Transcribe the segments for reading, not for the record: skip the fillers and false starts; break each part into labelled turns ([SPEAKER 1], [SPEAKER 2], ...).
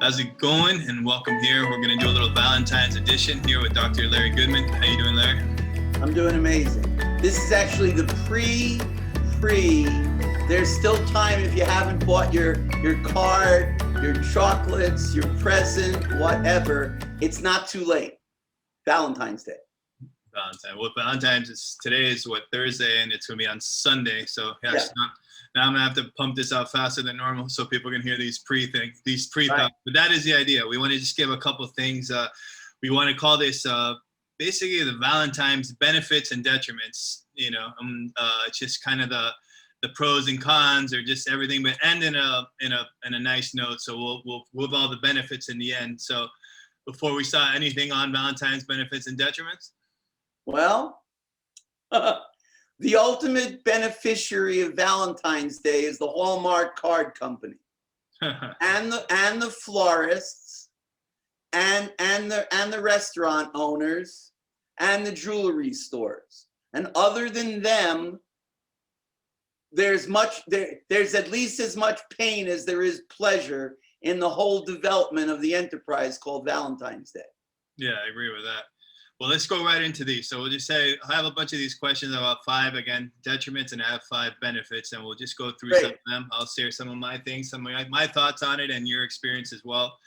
[SPEAKER 1] How's it going? And welcome here. We're going to do a little Valentine's edition here with Dr. Larry Goodman. How you doing, Larry?
[SPEAKER 2] I'm doing amazing. This is actually the pre. There's still time if you haven't bought your card, your chocolates, your present, whatever. It's not too late. Valentine's Day.
[SPEAKER 1] Valentine. Well, Valentine's is today is Thursday, and it's going to be on Sunday. So now I'm going to have to pump this out faster than normal so people can hear these pre-thoughts. Right. But that is the idea. We want to just give a couple things. We want to call this basically the Valentine's benefits and detriments. It's just kind of the pros and cons, or just everything, but end in a nice note. So we'll have all the benefits in the end. So before we start, anything on Valentine's benefits and detriments?
[SPEAKER 2] Well, the ultimate beneficiary of Valentine's Day is the Hallmark card company, and the florists, and the restaurant owners, and the jewelry stores. And other than them, there's at least as much pain as there is pleasure in the whole development of the enterprise called Valentine's Day.
[SPEAKER 1] Yeah, I agree with that. Well, let's go right into these. So we'll just say, I have a bunch of these questions about 5, again, detriments, and I have 5 benefits, and we'll just go through some of them. I'll share some of my things, some of my thoughts on it, and your experience as well.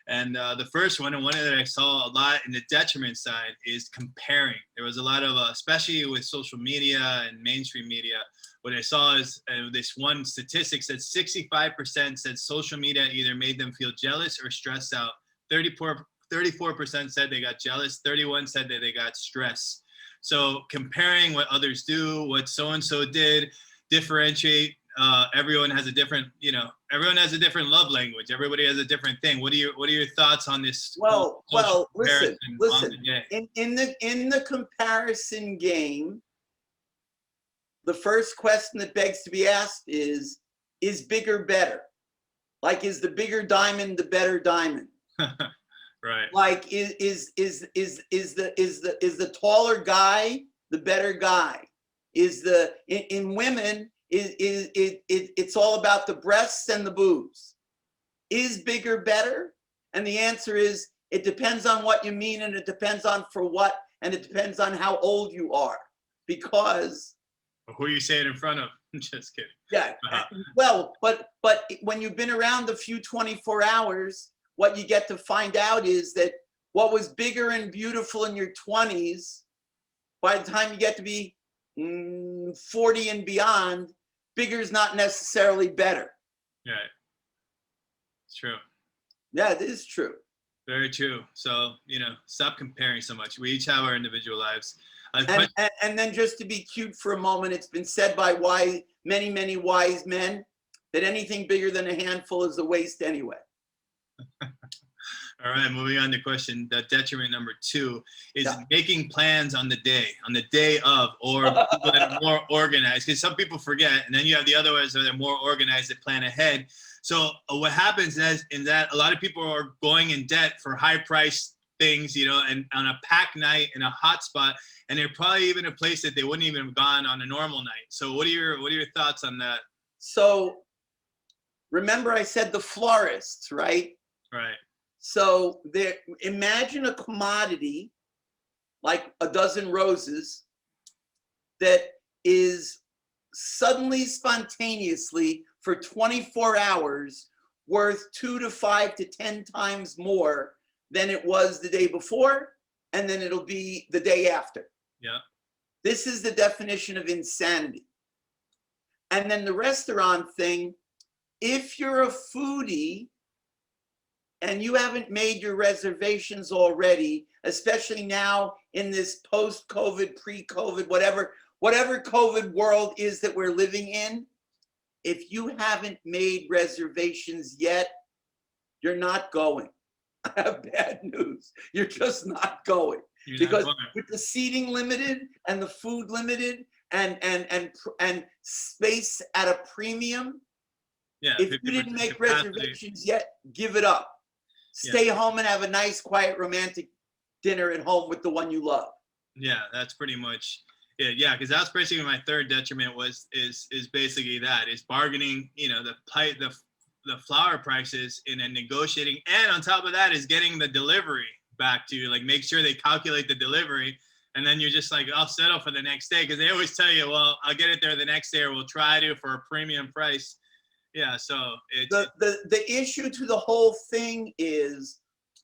[SPEAKER 1] And the first one, and one that I saw a lot in the detriment side, is comparing. There was a lot of, especially with social media and mainstream media, what I saw is this one statistic said 65% said social media either made them feel jealous or stressed out. 34% said they got jealous. 31% said that they got stressed. So comparing what others do, what so-and-so did, differentiate. Everyone has a different, everyone has a different love language. Everybody has a different thing. What are your thoughts on this?
[SPEAKER 2] Well, listen. In the comparison game, the first question that begs to be asked is bigger better? Like, is the bigger diamond the better diamond?
[SPEAKER 1] Right.
[SPEAKER 2] Like, is the taller guy the better guy? In women, it's all about the breasts and the boobs. Is bigger better? And the answer is, it depends on what you mean, and it depends on for what, and it depends on how old you are. Because
[SPEAKER 1] who you say it in front of? Just kidding.
[SPEAKER 2] Yeah. Well, but when you've been around a few 24 hours, what you get to find out is that what was bigger and beautiful in your 20s, by the time you get to be 40 and beyond, bigger is not necessarily better.
[SPEAKER 1] Right. It's true.
[SPEAKER 2] Yeah, it is true.
[SPEAKER 1] Very true. So, stop comparing so much. We each have our individual lives.
[SPEAKER 2] And then just to be cute for a moment, it's been said by many wise men that anything bigger than a handful is a waste anyway.
[SPEAKER 1] All right, moving on to question. The detriment number 2 is making plans on the day of, or people that are more organized. Because some people forget, and then you have the other ones that are more organized that plan ahead. So what happens is that a lot of people are going in debt for high-priced things, and on a packed night in a hot spot, and they're probably even a place that they wouldn't even have gone on a normal night. So what are your thoughts on that?
[SPEAKER 2] So remember I said the florists, right?
[SPEAKER 1] Right.
[SPEAKER 2] So imagine a commodity like a dozen roses that is suddenly, spontaneously, for 24 hours worth 2 to 5 to 10 times more than it was the day before, and then it'll be the day after.
[SPEAKER 1] Yeah.
[SPEAKER 2] This is the definition of insanity. And then the restaurant thing, if you're a foodie and you haven't made your reservations already, especially now in this post-COVID, pre-COVID, whatever COVID world is that we're living in, if you haven't made reservations yet, you're not going. I have bad news. You're just not going. Because with the seating limited and the food limited and space at a premium, if you didn't make reservations yet, give it up. Stay home and have a nice, quiet, romantic dinner at home with the one you love.
[SPEAKER 1] Yeah, that's pretty much it. Yeah, because that's basically my third detriment is basically that, is bargaining, the the flower prices and then negotiating, and on top of that is getting the delivery back to you. Like, make sure they calculate the delivery, and then you're just like, I'll settle for the next day, because they always tell you, well, I'll get it there the next day, or we'll try to for a premium price. Yeah, so
[SPEAKER 2] the issue to the whole thing is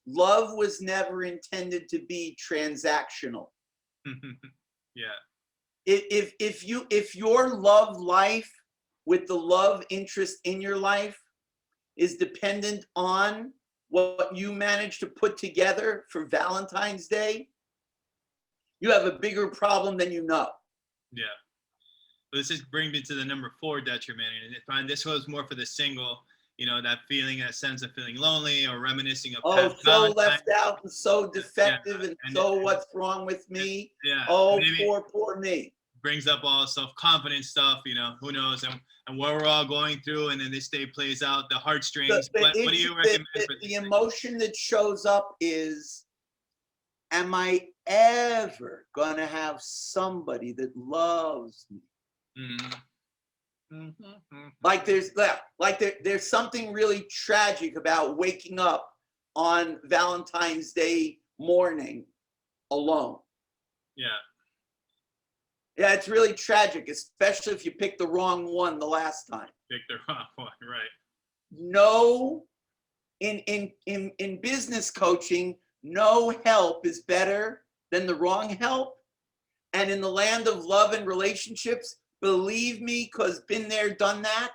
[SPEAKER 2] love was never intended to be transactional.
[SPEAKER 1] Yeah.
[SPEAKER 2] If your love life with the love interest in your life is dependent on what you manage to put together for Valentine's Day, you have a bigger problem than you know.
[SPEAKER 1] Yeah. But this just brings me to the number 4 detriment. And this was more for the single, you know, that feeling, that sense of feeling lonely or reminiscing of past
[SPEAKER 2] so
[SPEAKER 1] Valentine.
[SPEAKER 2] left out and so defective, and so what's wrong with me?
[SPEAKER 1] Yeah.
[SPEAKER 2] Oh, poor me.
[SPEAKER 1] Brings up all self-confidence stuff, you know, who knows, and what we're all going through, and then this day plays out, the heartstrings. What do you recommend for
[SPEAKER 2] the emotion that shows up is, am I ever gonna have somebody that loves me?
[SPEAKER 1] Mm-hmm. Mm-hmm.
[SPEAKER 2] Like there's something really tragic about waking up on Valentine's Day morning alone.
[SPEAKER 1] Yeah.
[SPEAKER 2] Yeah, it's really tragic, especially if you pick the wrong one the last time.
[SPEAKER 1] Pick the wrong one, right?
[SPEAKER 2] No, in business coaching, no help is better than the wrong help. And in the land of love and relationships, believe me, because been there, done that,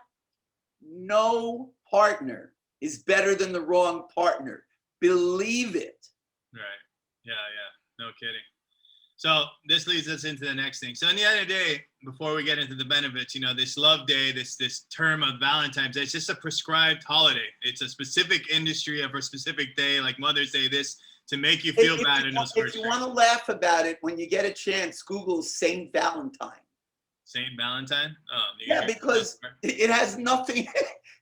[SPEAKER 2] no partner is better than the wrong partner. Believe it.
[SPEAKER 1] Right. Yeah. No kidding. So this leads us into the next thing. So in the end of the day, before we get into the benefits, you know, this love day, this term of Valentine's Day, it's just a prescribed holiday. It's a specific industry of a specific day, like Mother's Day, this to make you feel bad in those first
[SPEAKER 2] days. If you want to laugh about it, when you get a chance, Google Saint Valentine.
[SPEAKER 1] Saint Valentine? Oh,
[SPEAKER 2] yeah, because it has nothing.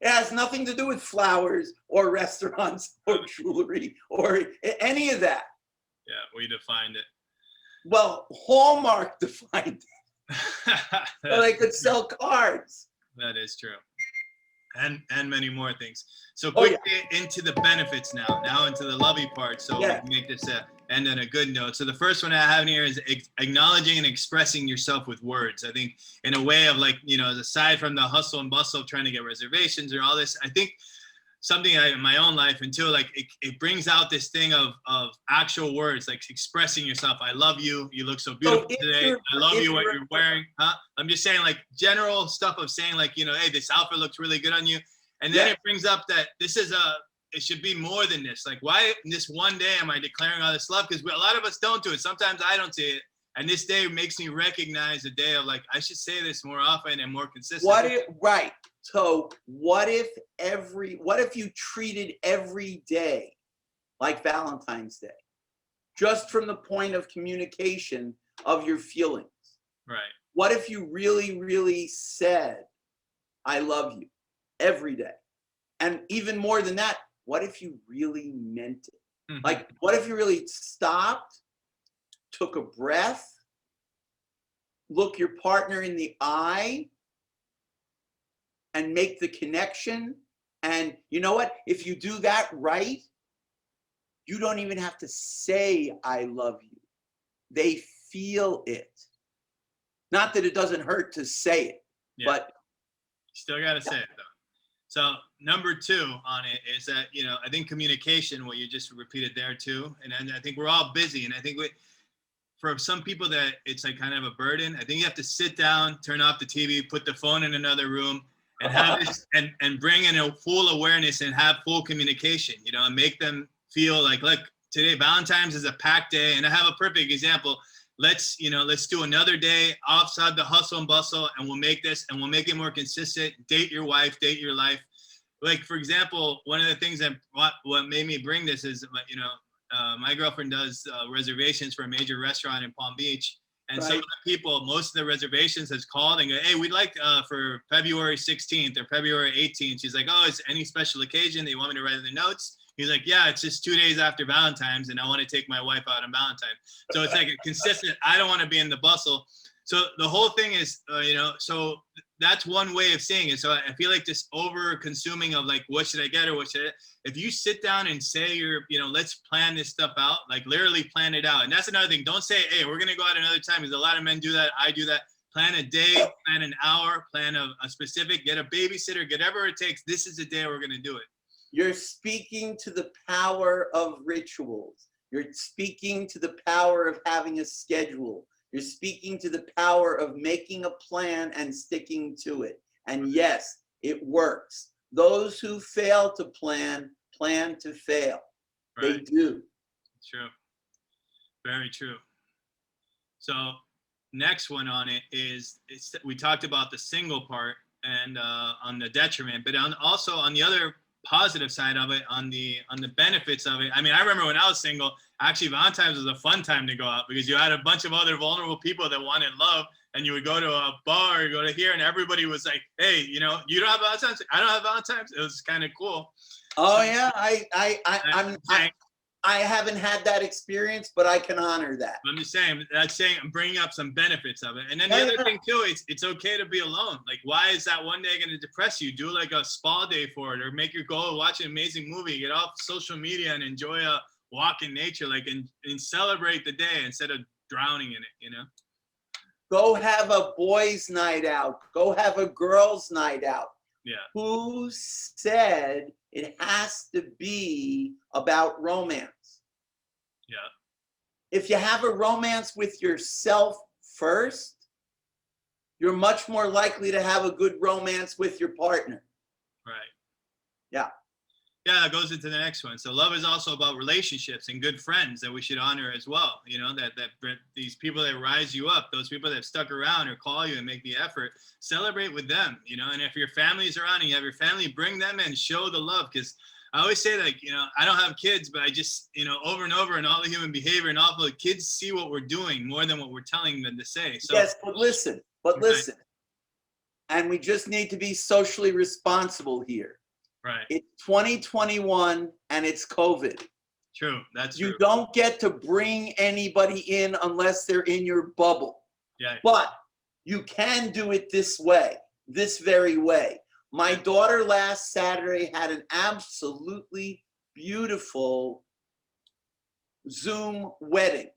[SPEAKER 2] It has nothing to do with flowers or restaurants or jewelry or any of that.
[SPEAKER 1] Yeah, we defined it.
[SPEAKER 2] Well, Hallmark defined it. So they could sell cards.
[SPEAKER 1] That is true. And many more things. So quickly into the benefits now into the lovey part. So we can make this end on a good note. So the first one I have in here is acknowledging and expressing yourself with words. I think in a way of, like, you know, aside from the hustle and bustle of trying to get reservations or all this, I think something in my own life until, like, it brings out this thing of actual words, like expressing yourself. I love you. You look so beautiful today. I love you, what you're wearing. I'm just saying, like, general stuff of saying, like, you know, hey, this outfit looks really good on you. And then it brings up that this is it should be more than this. Like, why this one day am I declaring all this love? Because a lot of us don't do it. Sometimes I don't see it. And this day makes me recognize the day of, like, I should say this more often and more consistently.
[SPEAKER 2] Right. So what if you treated every day like Valentine's Day, just from the point of communication of your feelings?
[SPEAKER 1] Right.
[SPEAKER 2] What if you really, really said, I love you every day? And even more than that, what if you really meant it? Mm-hmm. Like, what if you really stopped, took a breath, look your partner in the eye, and make the connection? And you know what? If you do that right, you don't even have to say, I love you. They feel it. Not that it doesn't hurt to say it, but
[SPEAKER 1] still got to say it, though. So number 2 on it is that, you know, I think communication, what you just repeated there too. And I think we're all busy. And I think for some people that it's like kind of a burden, I think you have to sit down, turn off the TV, put the phone in another room, and have this and bring in a full awareness and have full communication, you know, and make them feel like, look, today, Valentine's is a packed day. And I have a perfect example. Let's do another day outside the hustle and bustle, and we'll make it more consistent. Date your wife, date your life. Like, for example, one of the things that what made me bring this is, you know, my girlfriend does reservations for a major restaurant in Palm Beach. And some of the people, most of the reservations has called and go, hey, we'd like for February 16th or February 18th. She's like, oh, is any special occasion that you want me to write in the notes? He's like, yeah, it's just 2 days after Valentine's, and I want to take my wife out on Valentine. So it's like a consistent, I don't want to be in the bustle. So the whole thing is, so that's one way of saying it. So I feel like this over consuming of like, what should I get or what should I, if you sit down and say let's plan this stuff out, like literally plan it out. And that's another thing. Don't say, hey, we're going to go out another time, because a lot of men do that. I do that. Plan a day, plan an hour, plan a specific, get a babysitter, whatever it takes. This is the day we're going to do it.
[SPEAKER 2] You're speaking to the power of rituals. You're speaking to the power of having a schedule. You're speaking to the power of making a plan and sticking to it. And yes, it works. Those who fail to plan to fail. Right. They do.
[SPEAKER 1] True. Very true. So next one on it is, we talked about the single part and on the detriment, but also on the other positive side of it, on the benefits of it. I mean, I remember when I was single, actually Valentine's was a fun time to go out, because you had a bunch of other vulnerable people that wanted love, and you would go to a bar, you go to here, and everybody was like, hey, you don't have Valentine's? I don't have Valentine's. It was kind of cool.
[SPEAKER 2] Oh so, yeah, I haven't had that experience, but I can honor that.
[SPEAKER 1] I'm just saying, I'm bringing up some benefits of it. And then the other thing too, it's okay to be alone. Like, why is that one day going to depress you? Do like a spa day for it, or make your goal, watch an amazing movie, get off social media and enjoy a walk in nature, like, and celebrate the day instead of drowning in it,
[SPEAKER 2] Go have a boys' night out. Go have a girls' night out.
[SPEAKER 1] Yeah.
[SPEAKER 2] Who said it has to be about romance?
[SPEAKER 1] Yeah.
[SPEAKER 2] If you have a romance with yourself first, you're much more likely to have a good romance with your partner.
[SPEAKER 1] Right.
[SPEAKER 2] Yeah.
[SPEAKER 1] Yeah, that goes into the next one. So love is also about relationships and good friends that we should honor as well. That these people that rise you up, those people that have stuck around or call you and make the effort, celebrate with them, and if your family's around and you have your family, bring them in, show the love. Because I always say, like, I don't have kids, but I just, over and over in all the human behavior and all the kids see what we're doing more than what we're telling them to say. So,
[SPEAKER 2] yes, but listen, and we just need to be socially responsible here.
[SPEAKER 1] Right.
[SPEAKER 2] It's 2021 and it's COVID.
[SPEAKER 1] True. That's true.
[SPEAKER 2] You don't get to bring anybody in unless they're in your bubble.
[SPEAKER 1] Yeah.
[SPEAKER 2] But you can do it this way, this very way. My daughter last Saturday had an absolutely beautiful Zoom wedding.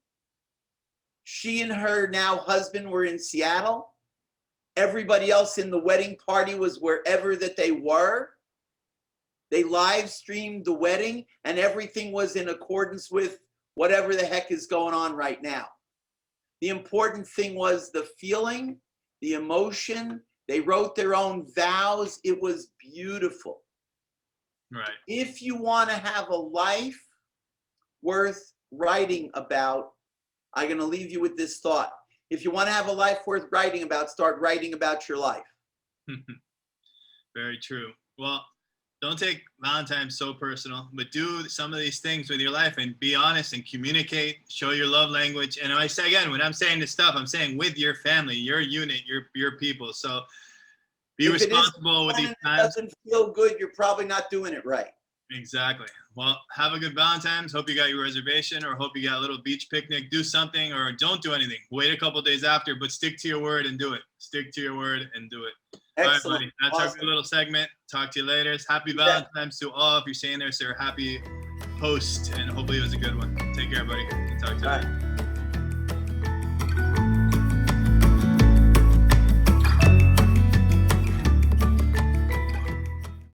[SPEAKER 2] She and her now husband were in Seattle. Everybody else in the wedding party was wherever that they were. They live streamed the wedding, and everything was in accordance with whatever the heck is going on right now. The important thing was the feeling, the emotion. They wrote their own vows. It was beautiful.
[SPEAKER 1] Right.
[SPEAKER 2] If you want to have a life worth writing about, I'm going to leave you with this thought. If you want to have a life worth writing about, start writing about your life.
[SPEAKER 1] Very true. Well, don't take Valentine's so personal, but do some of these things with your life and be honest and communicate, show your love language. And I say again, when I'm saying this stuff, I'm saying with your family, your unit, your people. So be responsible with these times.
[SPEAKER 2] If it doesn't feel good, you're probably not doing it right.
[SPEAKER 1] Exactly. Well, have a good Valentine's. Hope you got your reservation, or hope you got a little beach picnic. Do something, or don't do anything. Wait a couple days after, but stick to your word and do it. Stick to your word and do it.
[SPEAKER 2] Excellent.
[SPEAKER 1] All right, buddy. That's our good little segment. Talk to you later. Happy Valentine's to all. If you're saying there, sir, happy post, and hopefully it was a good one. Take care, buddy. Talk to you later.